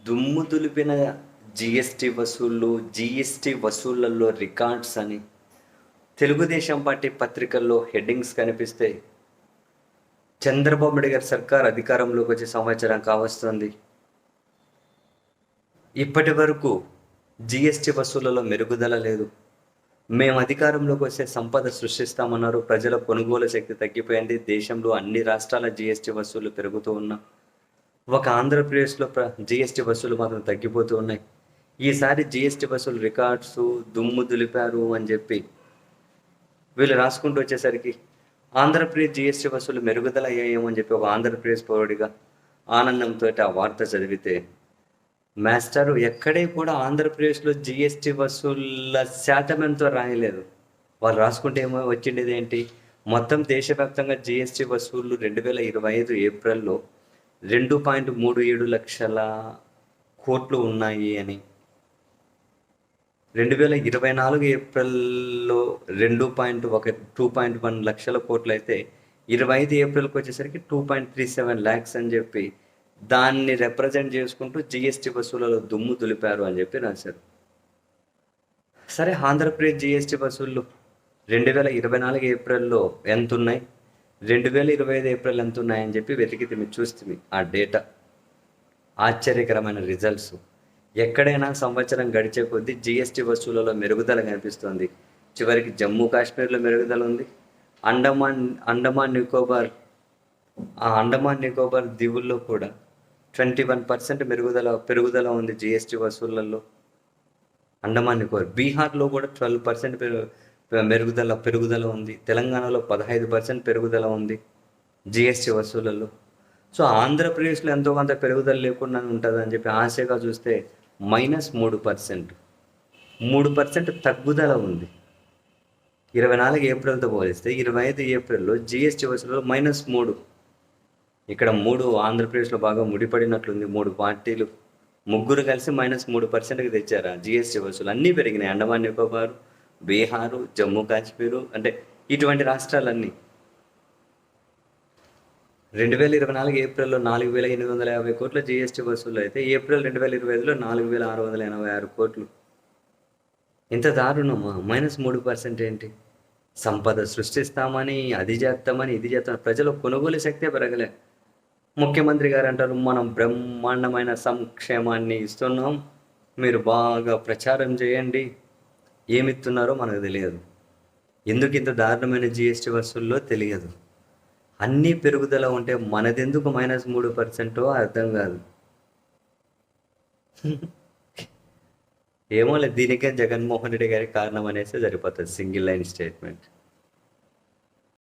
దుమ్ము దులిపిన GST వసూళ్ళు, GST వసూళ్లలో records అని Telugu Desam party పత్రికల్లో హెడ్డింగ్స్ కనిపిస్తే చంద్రబాబు నాయుడు గారి సర్కార్ అధికారంలోకి వచ్చే సంవత్సరం కావస్తుంది. ఇప్పటి వరకు జిఎస్టి వసూళ్లలో మెరుగుదల లేదు. మేము అధికారంలోకి వస్తే సంపద సృష్టిస్తామన్నారు. ప్రజల కొనుగోలు శక్తి తగ్గిపోయింది. దేశంలో అన్ని రాష్ట్రాల జిఎస్టి వసూళ్లు పెరుగుతూ ఉన్నా ఒక ఆంధ్రప్రదేశ్లో జిఎస్టి వసూలు మాత్రం తగ్గిపోతూ ఉన్నాయి. ఈసారి జిఎస్టి వసూలు రికార్డ్స్ దుమ్ము దులిపారు అని చెప్పి వీళ్ళు రాసుకుంటూ వచ్చేసరికి ఆంధ్రప్రదేశ్ జిఎస్టి వసూలు మెరుగుదల అయ్యాయేమో అని చెప్పి ఒక ఆంధ్రప్రదేశ్ పౌరుడిగా ఆనందంతో ఆ వార్త చదివితే, మాస్టరు ఎక్కడే కూడా ఆంధ్రప్రదేశ్లో జిఎస్టి వసూళ్ళ శాతం ఎంతో రాయలేదు. వాళ్ళు రాసుకుంటే ఏమో వచ్చిండేది ఏంటి, మొత్తం దేశవ్యాప్తంగా జిఎస్టి వసూళ్ళు 2025 ఏప్రిల్లో 2.37 లక్షల కోట్లు ఉన్నాయి అని, 2024 ఏప్రిల్లో 2.1 లక్షల కోట్లు అయితే 25 ఏప్రిల్కి వచ్చేసరికి 2.37 ల్యాక్స్ అని చెప్పి దాన్ని రిప్రజెంట్ చేసుకుంటూ జిఎస్టి వసూళ్లలో దుమ్ము దులిపారు అని చెప్పి రాశారు. సరే, ఆంధ్రప్రదేశ్ జిఎస్టి వసూళ్ళు 2024 ఏప్రిల్లో ఎంత ఉన్నాయి, 2025 ఏప్రిల్ ఎంత ఉన్నాయని చెప్పి వెతికితే మీరు చూస్తే ఆ డేటా ఆశ్చర్యకరమైన రిజల్ట్స్. ఎక్కడైనా సంవత్సరం గడిచే కొద్దీ జిఎస్టి వసూళ్లలో మెరుగుదల కనిపిస్తుంది. చివరికి జమ్మూ కాశ్మీర్లో మెరుగుదల ఉంది. అండమాన్ నికోబార్ దీవుల్లో కూడా 21% పెరుగుదల ఉంది జిఎస్టి వసూళ్లలో. అండమాన్ నికోబార్, బీహార్లో కూడా 12% పెరుగుదల ఉంది. తెలంగాణలో 15% పెరుగుదల ఉంది జిఎస్టి వసూళ్లలో. సో ఆంధ్రప్రదేశ్లో ఎంతో కొంత పెరుగుదల లేకుండా ఉంటుంది అని చెప్పి ఆశగా చూస్తే -3% తగ్గుదల ఉంది. 24 ఏప్రిల్తో పోలిస్తే 25 ఏప్రిల్లో జిఎస్టి వసూలు -3. ఇక్కడ 3 ఆంధ్రప్రదేశ్లో బాగా ముడిపడినట్లుంది. 3 పార్టీలు ముగ్గురు కలిసి -3%కి తెచ్చారు జిఎస్టి వసూలు. అన్నీ పెరిగినాయి. అండమాన్ నికోబార్, బీహారు, జమ్మూ కాశ్మీరు, అంటే ఇటువంటి రాష్ట్రాలన్నీ 2024 ఏప్రిల్లో 4,850 కోట్ల జిఎస్టి వసూలు అయితే ఏప్రిల్ 2025లో 4,686 కోట్లు. ఇంత దారుణమా? -3% ఏంటి? సంపద సృష్టిస్తామని, అది చేస్తామని, ఇది చేస్తామని ప్రజల కొనుగోలు శక్తే పెరగలే. ముఖ్యమంత్రి గారు అంటారు, మనం బ్రహ్మాండమైన సంక్షేమాన్ని ఇస్తున్నాం, మీరు బాగా ప్రచారం చేయండి. ఏమిస్తున్నారో మనకు తెలియదు. ఎందుకు ఇంత దారుణమైన జిఎస్టి వసూల్లో తెలియదు. అన్నీ పెరుగుదల ఉంటే మనదెందుకు -3% అర్థం కాదు. ఏమో లేదు, దీనికే జగన్మోహన్ రెడ్డి గారి కారణం అనేసి సరిపోతుంది. Single line statement.